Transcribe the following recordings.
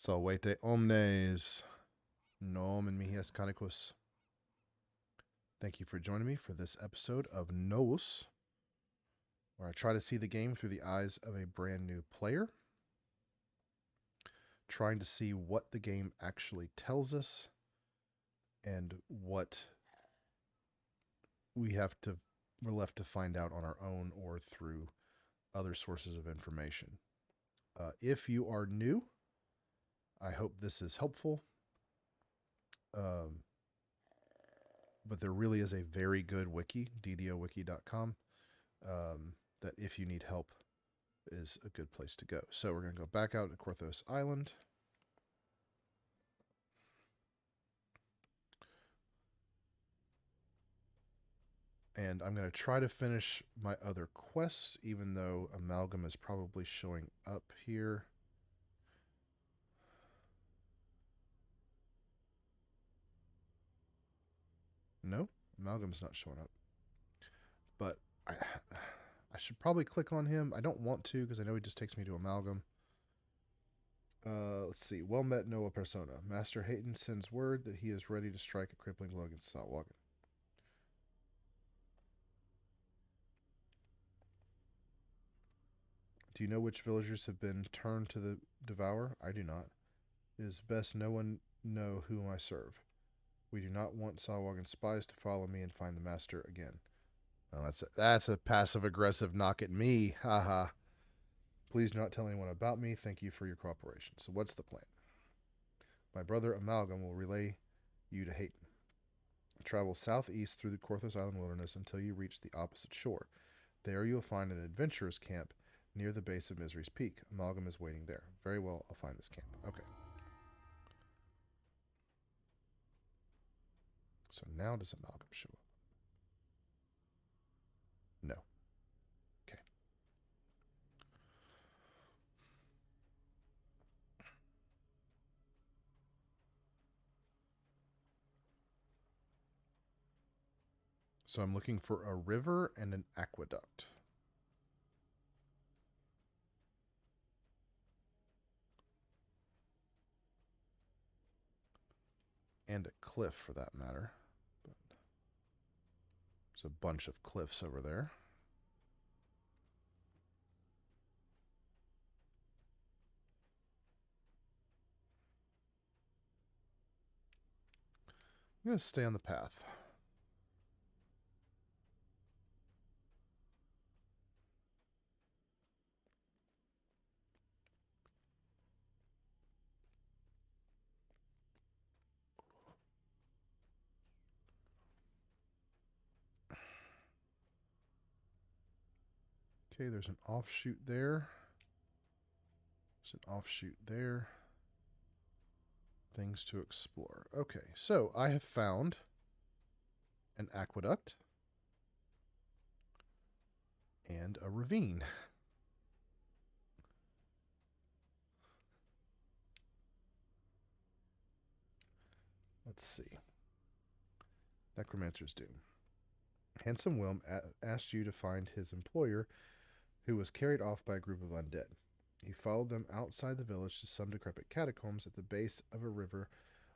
Salvete omnes, nomen mihi canicus. Thank you for joining me for this episode of Novus, where I try to see the game through the eyes of a brand new player, trying to see what the game actually tells us and what we're left to find out on our own or through other sources of information. If you are new, I hope this is helpful. But there really is a very good wiki, ddowiki.com, that if you need help is a good place to go. So we're going to go back out to Korthos Island. And I'm going to try to finish my other quests, even though Amalgam is probably showing up here. No, Amalgam's not showing up. But I should probably click on him. I don't want to because I know he just takes me to Amalgam. Let's see. Well met, Noah Persona. Master Hayton sends word that he is ready to strike a crippling blow against Saltwagon. Do you know which villagers have been turned to the Devourer? I do not. It is best no one know whom I serve. We do not want Saltwagon spies to follow me and find the master again. Oh, that's a passive-aggressive knock at me. Haha. Please do not tell anyone about me. Thank you for your cooperation. So what's the plan? My brother Amalgam will relay you to Hayton. Travel southeast through the Korthos Island wilderness until you reach the opposite shore. There you will find an adventurer's camp near the base of Misery's Peak. Amalgam is waiting there. Very well, I'll find this camp. Okay. So now does Amalgam show up? No. Okay. So I'm looking for a river and an aqueduct. And a cliff, for that matter. But there's a bunch of cliffs over there. I'm going to stay on the path. Okay, there's an offshoot there. There's an offshoot there. Things to explore. Okay, so I have found an aqueduct and a ravine. Let's see. Necromancer's Doom. Handsome Wilm asked you to find his employer, who was carried off by a group of undead. He followed them outside the village to some decrepit catacombs at the base of a river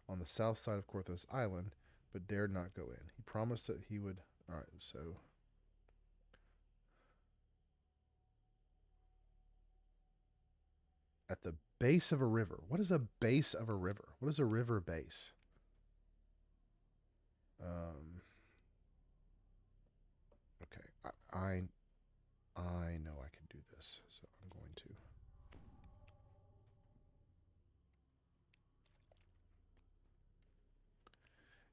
on the south side of Korthos Island, but dared not go in. He promised that he would... Alright, so... At the base of a river. What is a base of a river? What is a river base? Okay, I know I can do this, so I'm going to.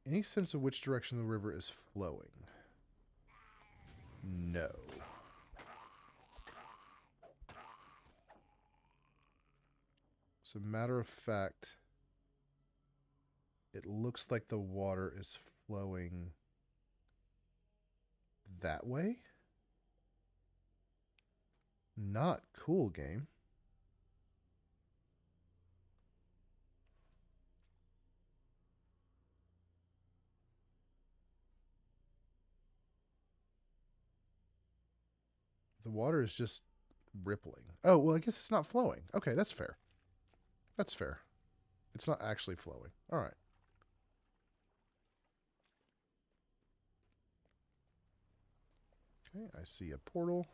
Any sense of which direction the river is flowing? No. As a matter of fact, it looks like the water is flowing that way. Not cool, game. The water is just rippling. Oh, well, I guess it's not flowing. Okay, that's fair. That's fair. It's not actually flowing. All right. Okay, I see a portal.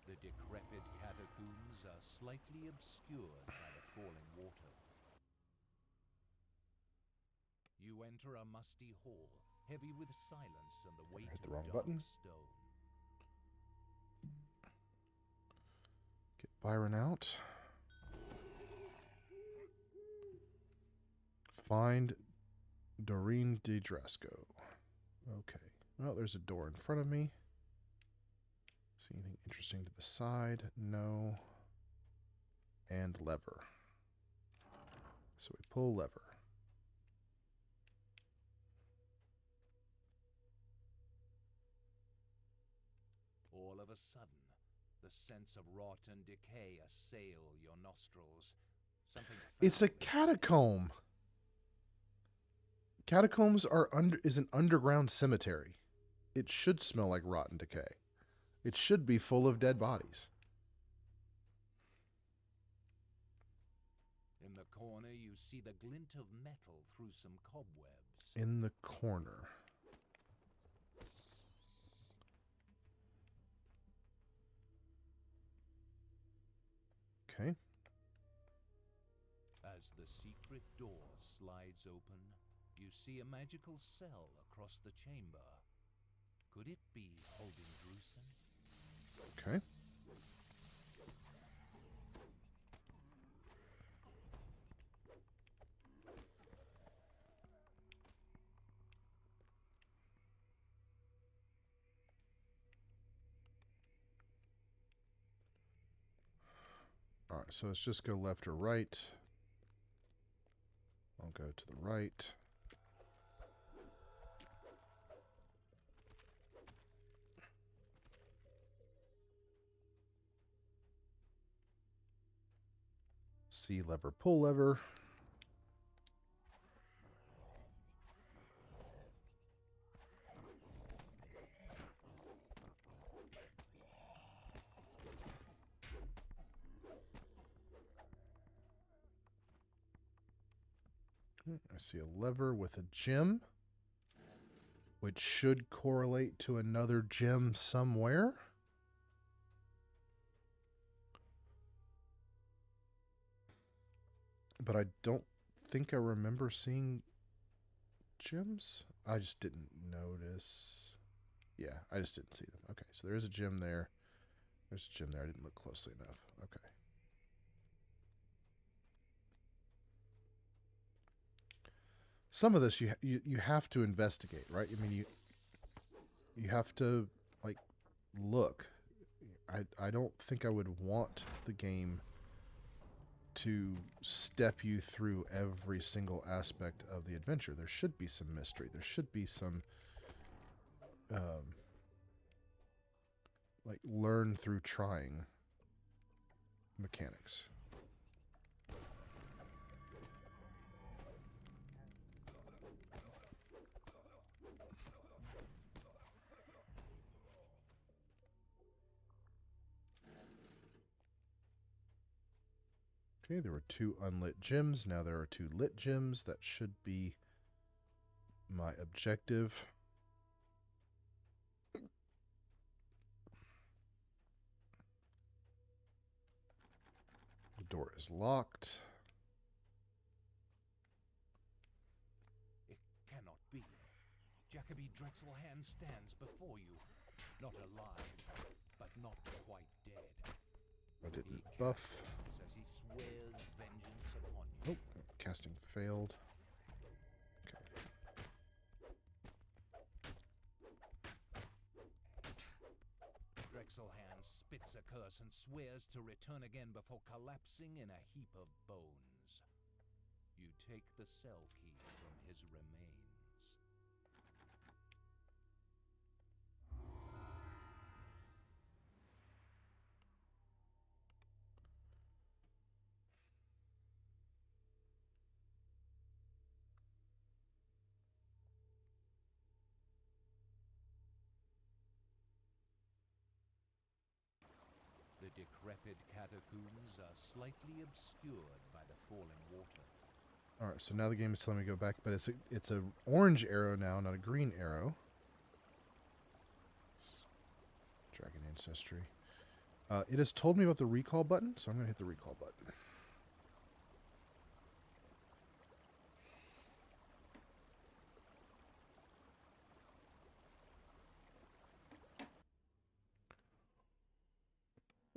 The decrepit catacombs are slightly obscured by the falling water. You enter a musty hall, heavy with silence and the weight hit the of wrong dark button. stone. Get Byron out. Find Doreen DeDrasco. Okay. Well, there's a door in front of me. See anything interesting to the side? No. And lever. So we pull lever. All of a sudden, the sense of rot and decay assail your nostrils. Something It's a foul catacomb. Catacombs is an underground cemetery. It should smell like rotten decay. It should be full of dead bodies. In the corner, you see the glint of metal through some cobwebs. In the corner. Okay. As the secret door slides open, you see a magical cell across the chamber. Could it be holding Drusen? Okay. All right, so let's just go left or right. I'll go to the right. C lever, pull lever. I see a lever with a gem, which should correlate to another gem somewhere. But I don't think I remember seeing gems. I just didn't notice. Yeah, I just didn't see them. Okay, so there is a gem there. There's a gem there. I didn't look closely enough. Okay. Some of this you have to investigate, right? I mean, you have to like look. I don't think I would want the game to step you through every single aspect of the adventure. There should be some mystery. There should be some like learn through trying mechanics. Okay, there were 2 unlit gems. Now there are 2 lit gems. That should be my objective. The door is locked. It cannot be. Jacoby Drexelhand stands before you. Not alive, but not quite dead. I didn't buff. As he swears vengeance upon you. Oh, casting failed. Okay. Drexelhand spits a curse and swears to return again before collapsing in a heap of bones. You take the cell key from his remains. The decrepit catacombs are slightly obscured by the falling water. All right, so now the game is telling me to go back, but it's a orange arrow now, not a green arrow. Dragon ancestry. It has told me about the recall button, so I'm going to hit the recall button.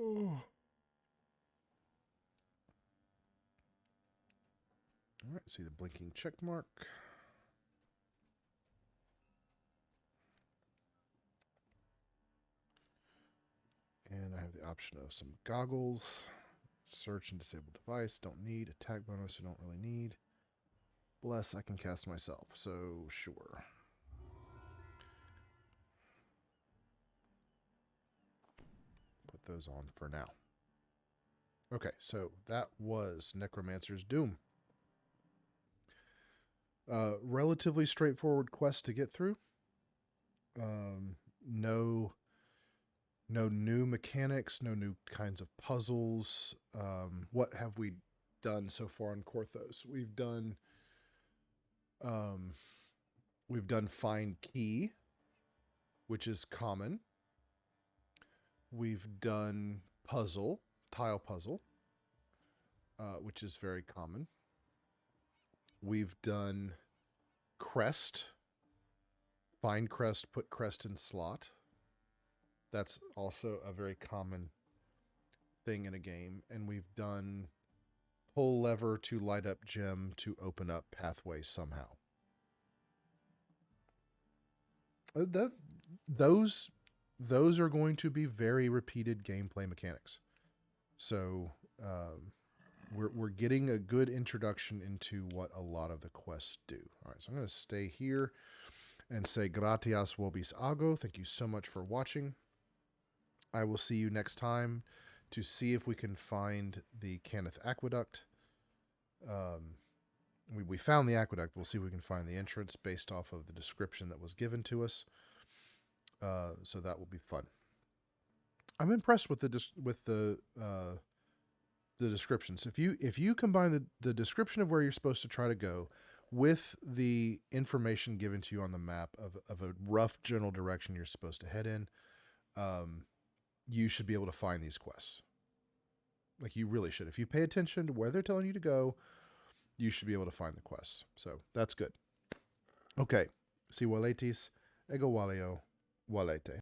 Oh. All right, see the blinking check mark. And I have the option of some goggles. Search and disable device. Don't need. Attack bonus. I don't really need. Bless, I can cast myself, so sure. Put those on for now. Okay, so that was Necromancer's Doom. Relatively straightforward quest to get through. No new mechanics, no new kinds of puzzles. What have we done so far on Korthos? We've done find key, which is common. We've done tile puzzle, which is very common. We've done crest, find crest, put crest in slot. That's also a very common thing in a game. And we've done pull lever to light up gem to open up pathway somehow. Those are going to be very repeated gameplay mechanics. So we're getting a good introduction into what a lot of the quests do. All right, so I'm going to stay here and say gratias vobis ago. Thank you so much for watching. I will see you next time to see if we can find the Cannith Aqueduct. We found the aqueduct. We'll see if we can find the entrance based off of the description that was given to us. So that will be fun. I'm impressed with the descriptions. If you combine the description of where you're supposed to try to go with the information given to you on the map of a rough general direction you're supposed to head in, you should be able to find these quests. Like, you really should. If you pay attention to where they're telling you to go, you should be able to find the quests. So that's good. Okay. Si waletis, ego waleo, walete.